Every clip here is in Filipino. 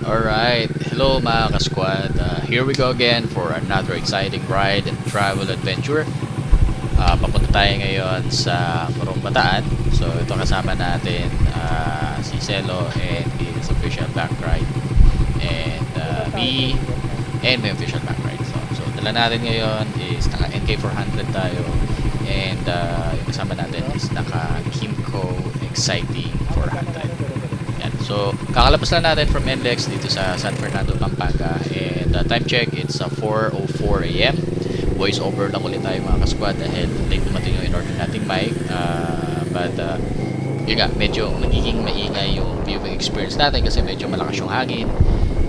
Alright, hello mga ka-squad. Here we go again for another exciting ride and travel adventure. Papunta tayo ngayon sa Morong Bataan. So ito kasama natin si Celo and his official back ride. And me and my official back ride. So dala natin ngayon is naka NK400 tayo. And yung kasama natin is naka Kimco Exciting 400. So, kakalabas lang natin from NLEX dito sa San Fernando, Pampanga. And time check, it's 4:04 AM. Voice over lang ulit tayo mga ka-squad dahil late dumating yung in-order nating mic. But yun nga, medyo magiging maingay yung viewing experience natin kasi medyo malakas yung hangin.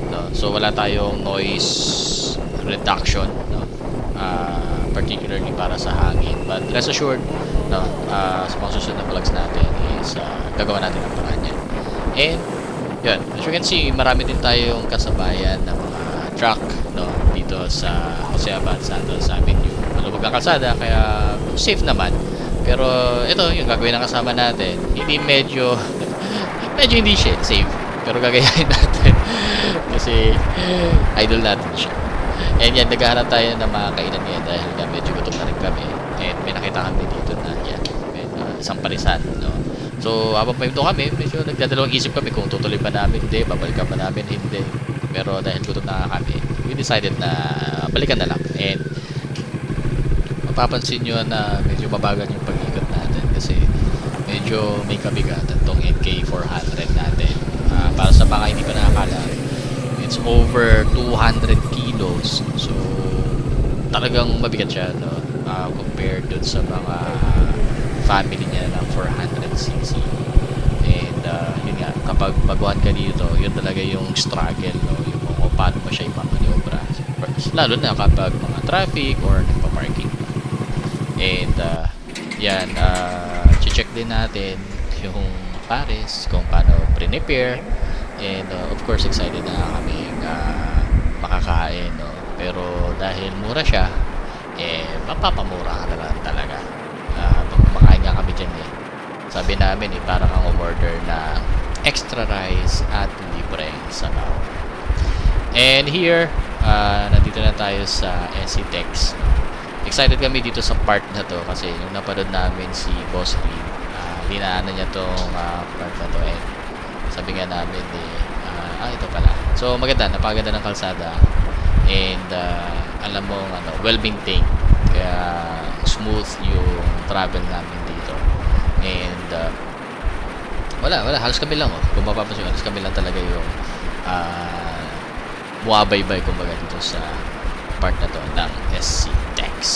No? So, wala tayong noise reduction, no? Particularly para sa hangin. But rest assured, no? Sa mga susunod na vlogs natin is gagawa natin ang paraan yan. And yun, as you can see, marami din tayong kasabayan ng mga truck, no, dito sa Jose Abad Santos Avenue. Malubog ang kalsada, kaya safe naman. Pero ito, yung gagawin ng kasama natin, hindi medyo hindi siya safe. Pero gagayahin natin kasi idol natin siya. And yan, naghahanap tayo ng mga kainan ngayon dahil medyo gutom na rin kami. And may nakita kami dito na yan, isang parisan, no. So, habang pa ito kami, medyo nagdadalawang isip kami kung tutuloy pa namin, hindi, babalikan pa namin, hindi. Pero dahil gutom na kami, we decided na balikan na lang. And mapapansin nyo na medyo mabagal yung pag-ikot natin kasi medyo may kabigatan tong NK400 natin. Para sa mga hindi pa nakakala, it's over 200 kilos. So, talagang mabigat siya, no? Compared dun sa mga family niya ng 400cc. And yun nga, kapag baguhan ka dito, yun talaga yung struggle, no? Yung kung paano mo siya ipapaniobra, lalo na kapag mga traffic or nagpa-parking. And yan, check din natin yung pares, kung paano prepare. And of course, excited na kami makakain, no? Pero dahil mura siya, mapapamura ka na lang talaga. Kumakain nga kami dyan eh. Sabi namin parang ang umorder na extra rice at libreng sabaw. And here, nandito na tayo sa SCTEX. Excited kami dito sa part na to kasi yung napanood namin si Boss Lee, linaanan niya tong part na to. And sabi nga namin ito pala. So maganda, napaganda ng kalsada. And alam mo, well-maintained. Kaya smooth yung travel namin dito. And wala, halos kami lang, kung mapapansin, halos kami lang talaga yung buwabaybay kumbaga dito sa part na to ng SCTEX.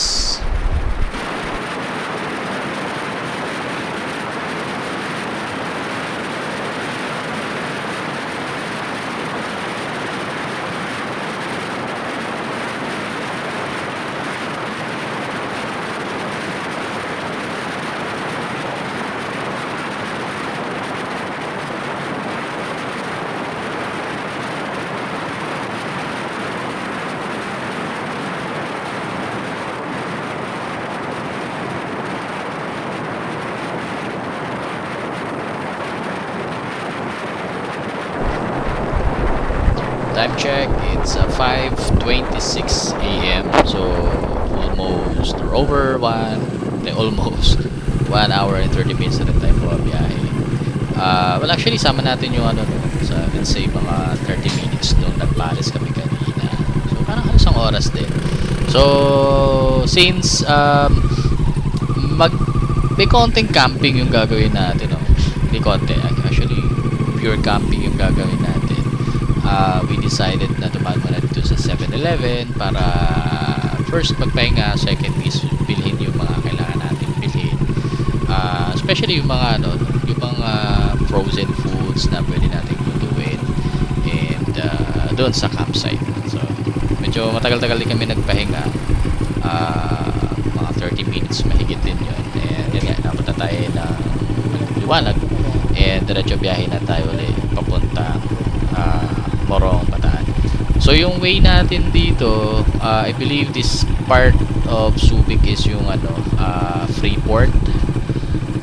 Time check, it's 5:26 AM. So almost or over almost 1 hour and 30 minutes na rin tayo po biyahe. Well, actually sama natin yung sa let's say mga 30 minutes nung nagpares kami kanina. So parang halos ang oras din. So since may konting camping yung gagawin natin, no? Hindi konti, actually pure camping yung gagawin natin. We decided na tumaan muna dito sa 7-Eleven para first magpahinga, second is bilhin yung mga kailangan natin bilhin. Especially yung mga yung mga frozen foods na pwede natin doon sa campsite. So, medyo matagal-tagal din kami nagpahinga. Mga 30 minutes mahigit din yun. And yun nga, napunta tayo ng liwanag. And diretso biyahe na tayo ulit papunta Morong, Bataan. So yung way natin dito, I believe this part of Subic is yung Freeport,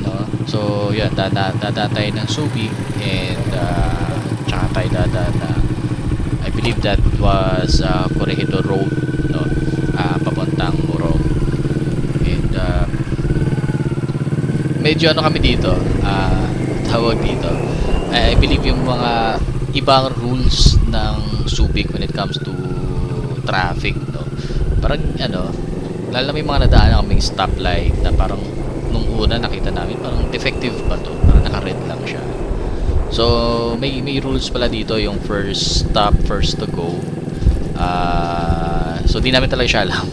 no? So yun, dadaan tayo ng Subic and tsaka tayo dadaan na, I believe that was Corregidor Road, no? Papuntang Morong. And medyo kami dito, tawag dito, I believe yung mga ibang rules ng Subic when it comes to traffic, no? Parang lalo na may mga nadaan na kaming stoplight na parang nung una nakita namin parang defective ba to, parang naka-red lang siya. So may rules pala dito, yung first stop first to go. So di namin talaga siya alam.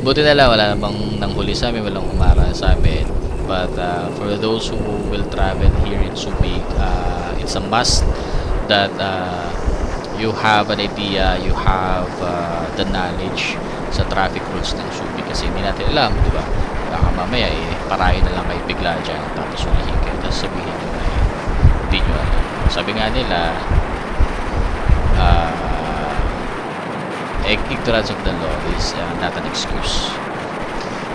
Buti na lang wala namang nanghuli sa amin, walang umara sa amin. But for those who will travel here in Subic, it's a must that you have an idea, you have the knowledge sa traffic rules ng Subic, kasi hindi natin alam, di ba? Baka mamaya parahin na lang kayo bigla dyan, tapos ulihin kayo, tapos sabihin nyo na hindi nyo alam. Sabi nga nila, ignorance of the law is not an excuse.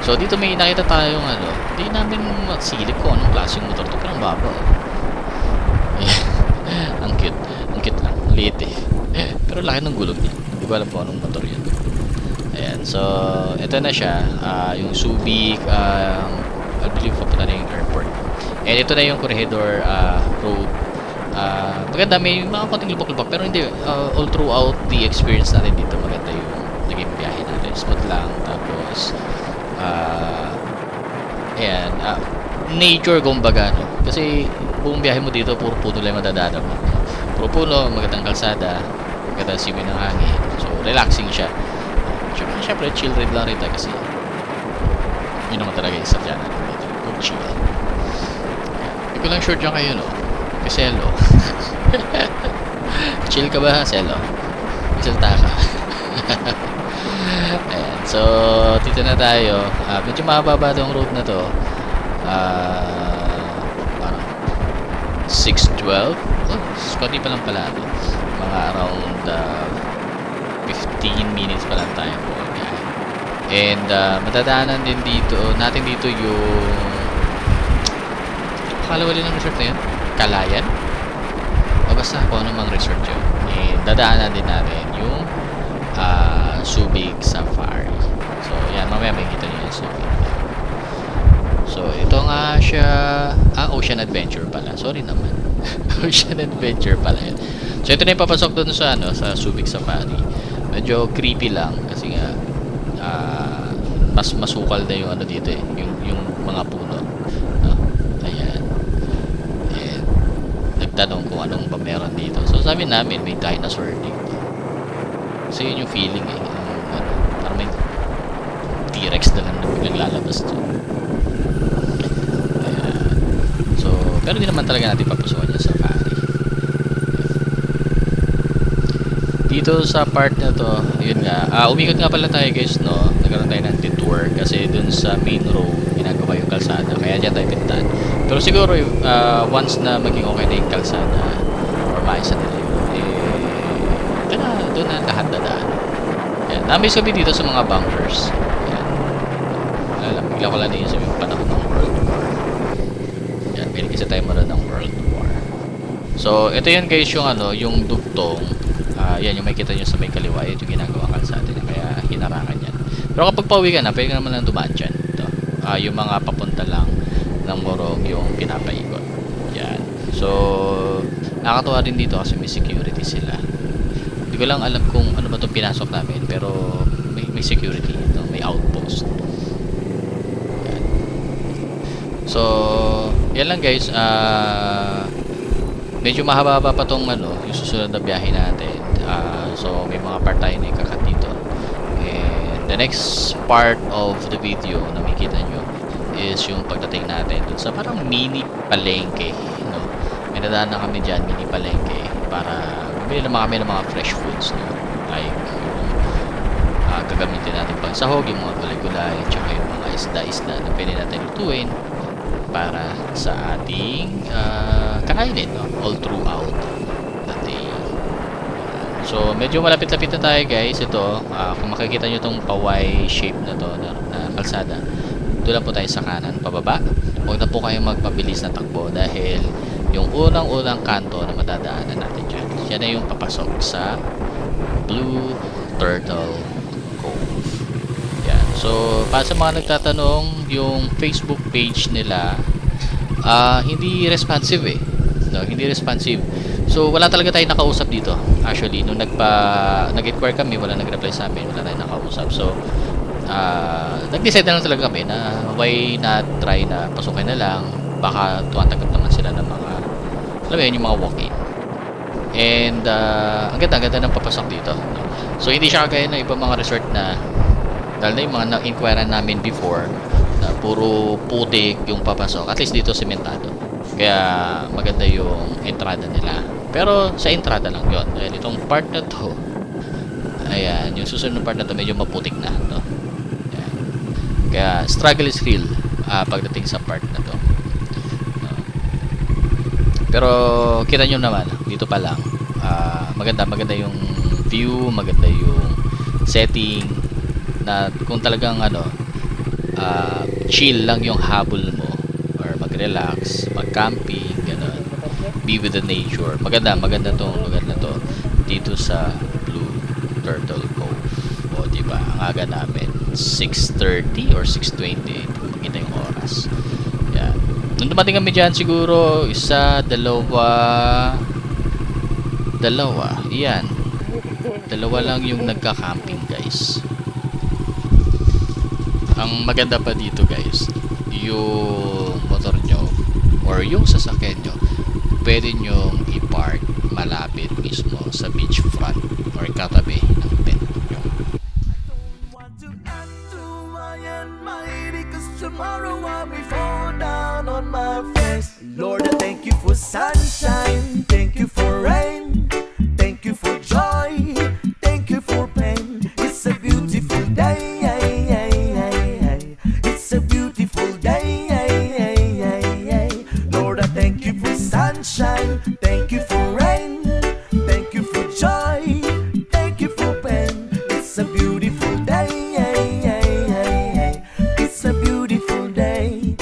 So dito may nakita tayong hindi namin masilip ko anong klaseng motor to, pero ang baba. Ang cute lang, liit pero laki ng gulong niya, hindi ko alam po anong motor yun. Ayan, so ito na siya, yung Subic, I believe papunta na yung airport. And ito na yung Corregidor Road. Maganda, may mga konting lubak-lubak, pero hindi, all throughout the experience natin dito maganda yung naging biyahe natin, smooth lang. Tapos ayan, nature kumbaga, no? Kasi buong biyahe mo dito puro puno lang madadaanan mo, puro puno, magandang kalsada, magandang simoy ng hangin, so relaxing siya. Siyempre chill rin lang rin kasi yun naman talaga isa dyan dito, kung chill. Hindi ko lang sure dyan kayo, no? Kasi hello. Chill ka ba, Selo? Magsalita ka. Ayan, so dito na tayo. Medyo mababa tong road na to. Parang 6:12. Scotty pa lang pala ito. Mga around 15 minutes pa lang tayo po. And matadaanan din dito natin dito yung kalawali ng resort na yun, Kalayan o basta kung ano mang resort yun. And dadaanan din natin yung Subic Safari. So yan, mamaya may kita nyo yung Subic. So ito nga siya, Ocean Adventure pala, sorry naman. Ocean Adventure pala yun. So ito na yung papasok dun sa sa Subic Safari. Medyo creepy lang kasi nga mas masukal na yung dito yung mga puno, no? Ayan. And nagtanong kung anong ba meron dito. So sabi namin may dinosaur dito. Kasi yun yung feeling parang may T-Rex na lang na biglang lalabas dyan. Ayan. So pero di naman talaga natin papusuan yung safari. Dito sa part na to, yun nga, umikot nga pala tayo guys, no? Nagkaroon tayo ng detour kasi dun sa main road ginagawa yung kalsada, kaya dyan tayo pintaan. Pero siguro once na maging okay na yung kalsada or maayos na nila yun, doon na lahat dadaan. Ayan, namiss kami dito sa mga bunkers. Ayan, bigla ko lang din sa yung panahon ng World War. Ayan, may kasi tayo mara ng World War. So ito yun guys, yung yung dugtong. Yan yung makikita nyo sa may kaliwa, ito yung ginagawa kalsada niya, kaya hinarangan yan. Pero kapag pauwi ka na, pwede ka naman lang dumaan dyan. Ito. Yung mga papunta lang ng Morong yung pinapaikot. Yan. So nakakatuwa din dito kasi may security sila. Hindi ko lang alam kung ano ba itong pinasok namin, pero may security ito, may outpost. Yan. So yan lang guys. Medyo mahaba pa tong yung susunod na biyahe natin. So may mga part tayo na ikakat dito. And the next part of the video na makikita nyo is yung pagdating natin dun sa parang mini palengke, no? May nadaan na kami dyan, mini palengke, para bili naman kami ng mga fresh foods, no? Like yung gagamitin natin pang sahog, yung mga gulay-gulay, tsaka yung mga isda-isda na pwede natin lutuin para sa ating kakainin, no? All throughout the day. So, medyo malapit-lapit na tayo, guys. Ito, kung makikita nyo itong paway shape na to na kalsada, doon po tayo sa kanan, pababa. Huwag na po kayong magpabilis na takbo dahil yung unang-unang kanto na madadaanan natin dyan, yan na yung papasok sa Blue Turtle Cove. Yan. So, para sa mga nagtatanong, yung Facebook page nila, hindi responsive eh. No, hindi responsive. So, wala talaga tayong nakausap dito. Actually, nung nag-inquire kami, wala nag-reply sa amin, wala tayong nakausap. So, nag-decide na lang talaga kami na why not try na pasukin na lang. Baka tumatanggap naman sila ng mga, alam mo yun, yung mga walk-in. And, ang ganda ng papasok dito. No? So, hindi siya kagaya ng ibang mga resort na, dahil na yung mga na-inquire namin before, na puro putik yung papasok. At least dito, sementado. Kaya maganda yung entrada nila. Pero sa entrada lang yun. Ayan, itong part na to, ayan, yung susunod na part na to medyo maputik na, no? Ayan. Kaya struggle is real pagdating sa part na to. Pero kita nyo naman, dito pa lang, maganda yung view, maganda yung setting, na kung talagang chill lang yung habol mo, mag-relax, mag-camping, gano'n. Be with the nature. Maganda to dito sa Blue Turtle Cove. O, diba? Ang aga namin, 6:30 or 6:20, makita yung oras. Yan. Nung dumating kami dyan, siguro, dalawa. Iyan. Dalawa lang yung nagka-camping, guys. Ang maganda pa dito, guys, yung motor nyo or yung sasakyan nyo, pwede nyo i-park malapit mismo sa beach front or katabi ng tent nyo. Lord, I thank you for sunshine, thank you for rain, thank you for joy, thank you for pain. It's a beautiful day. It's a beautiful day. Lord, I thank you for sunshine, thank you for rain, thank you for joy, thank you for pain. It's a beautiful day. It's a beautiful day.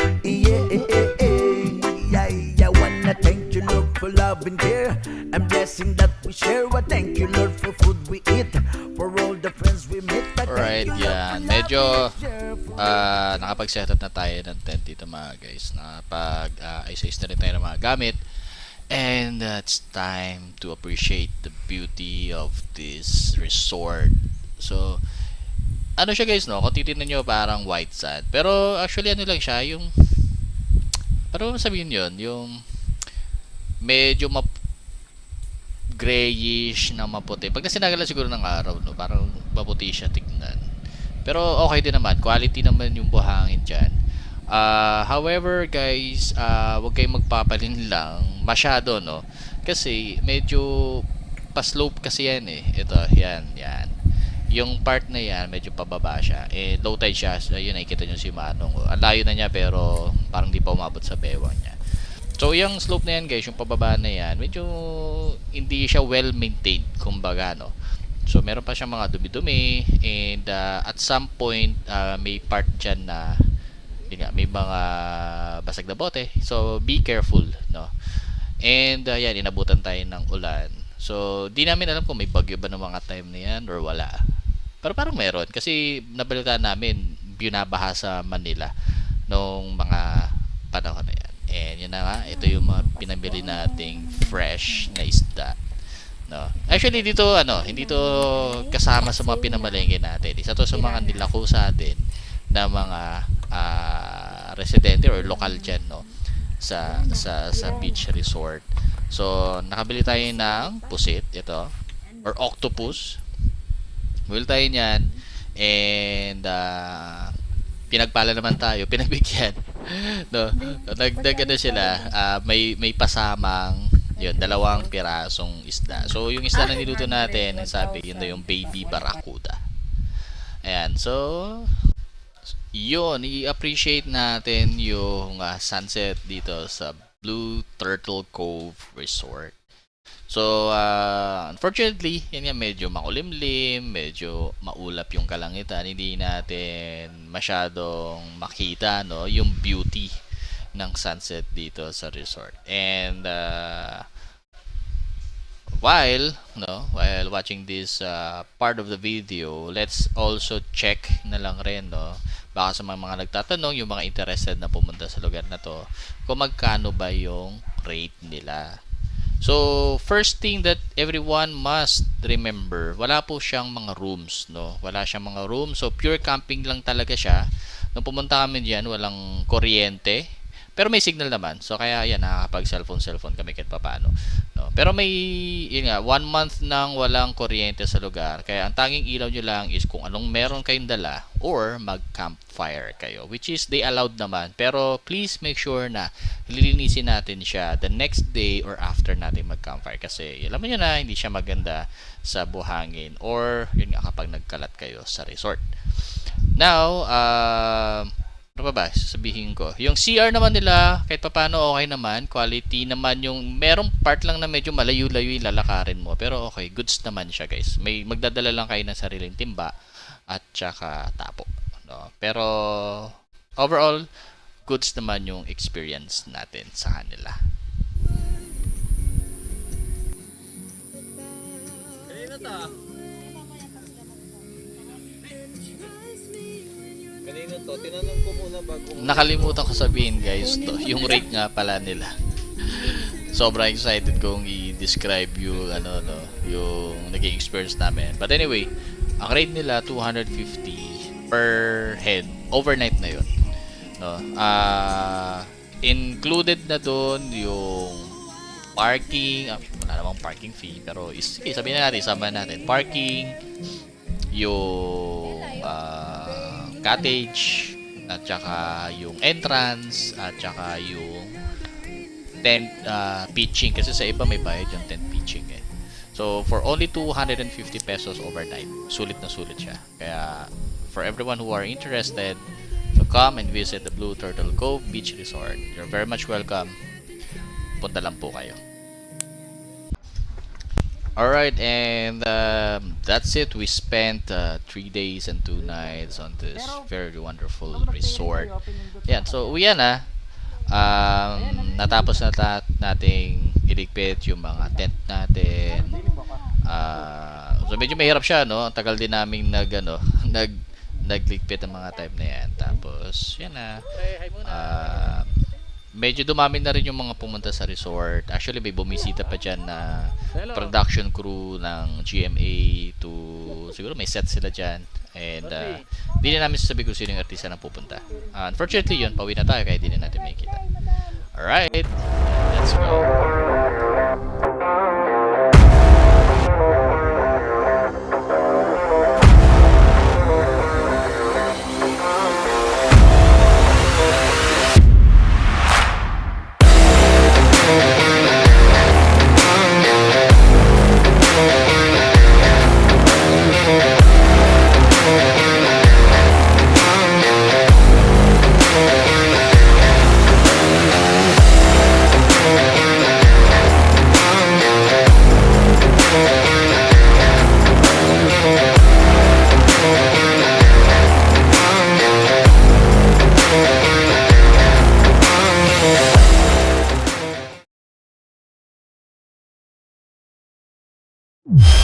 I wanna thank you, Lord, for love and care and blessing that we share. I thank you, Lord, for food we eat, for all the friends we meet. Alright, yan. Medyo nakapag-set up na tayo ng tent dito, mga guys. Nakapag-ice na rin tayo ng mga gamit. And it's time to appreciate the beauty of this resort. So, ano siya, guys, no? Kung titignan nyo, parang white sand. Pero actually, ano lang siya, yung, parang sabihin yun, yung medyo grayish na maputi. Pag nasinagalan siguro ng araw, no, parang maputi siya tignan. Pero okay din naman, quality naman yung buhangin dyan. However, guys, huwag kayong magpapalin lang masyado, no? Kasi medyo pa-slope kasi yan eh. Ito, yan. Yung part na yan, medyo pababa siya. Low tide siya. So, yun, nakikita nyo si Manong. Ang layo na niya, pero parang di pa umabot sa bewang niya. So, yung slope na yan, guys, yung pababa na yan, medyo hindi siya well-maintained, kumbaga, no? So, meron pa siyang mga dumi-dumi, and at some point, may part dyan na, yun nga, may mga basag na bote. So, be careful, no? And, yan, inabutan tayo ng ulan. So, di namin alam kung may bagyo ba ng mga time na yan or wala. Pero parang meron, kasi nabalitaan namin, binabaha sa Manila nung mga panahon na yan. And yun na nga, ito yung mga pinabili nating fresh na isda, no? Actually dito hindi to kasama sa mga pinamalengke natin. Isa to sa mga nilako sa atin na mga residente or local dyan, no? Sa beach resort. So nakabili tayo ng pusit, ito, or octopus. Bumili tayo niyan, and pinagpala naman tayo, pinagbigyan. No, nagdagan na sila, may pasamang Yun, 2 pirasong isda. So, yung isda na niluto natin, sabi, yun na yung baby barracuda. Ayan, so, yun, i-appreciate natin yung sunset dito sa Blue Turtle Cove Resort. So, unfortunately, yun nga, medyo makulimlim, medyo maulap yung kalangitan. Hindi natin masyadong makita, no, yung beauty ng sunset dito sa resort. And, while watching this part of the video, let's also check na lang rin, no, baka sa mga nagtatanong, yung mga interested na pumunta sa lugar na to, kung magkano ba yung rate nila. So, first thing that everyone must remember, wala po siyang mga rooms, no? Wala siyang mga rooms. So, pure camping lang talaga siya. Nung pumunta kami diyan, walang kuryente. Pero may signal naman. So, kaya yan, nakakapag cellphone kami kahit papaano. No? Pero may, yun nga, 1 month nang walang kuryente sa lugar. Kaya ang tanging ilaw nyo lang is kung anong meron kayong dala or mag-campfire kayo. Which is, they allowed naman. Pero, please make sure na lilinisin natin siya the next day or after natin mag-campfire. Kasi, alam mo nyo na, hindi siya maganda sa buhangin. Or, yun nga, kapag nagkalat kayo sa resort. Now, ano ba sasabihin ko? Yung CR naman nila, kahit papaano okay naman. Quality naman yung, merong part lang na medyo malayo-layo yung lalakarin mo. Pero okay, goods naman siya guys. May magdadala lang kayo ng sariling timba at saka tapo. No? Pero overall, goods naman yung experience natin sa kanila. Kanina ta? Kanina to, tinanong ko muna bago. Nakalimutan ko sabihin guys to, yung rate nga pala nila. Sobrang excited kong i-describe yung yung naging experience namin. But anyway, ang rate nila 250 per head overnight na 'yon. No? Included na doon yung parking, wala namang parking fee pero sabihin na natin, sama natin parking, yung cottage, at saka yung entrance, at saka yung tent pitching. Kasi sa iba may bayad yung tent pitching eh. So, for only 250 pesos overnight, sulit na sulit siya. Kaya, for everyone who are interested to come and visit the Blue Turtle Cove Beach Resort, you're very much welcome. Punta lang po kayo. Alright, and that's it. We spent 3 days and 2 nights on this very wonderful resort. Yan, so uwi na. Natapos na nating iligpit yung mga tent natin. So medyo mahirap siya, no? Ang tagal din naming nagligpit ng mga time na yan. Tapos, yan na. Medyo dumami na rin yung mga pumunta sa resort. Actually, may bumisita pa dyan na production crew ng GMA to, siguro may set sila dyan. And, di na namin sasabi kung sino yung artista na pupunta. Unfortunately, yun, pauwi na tayo kaya di na natin makikita. Alright, let's go. You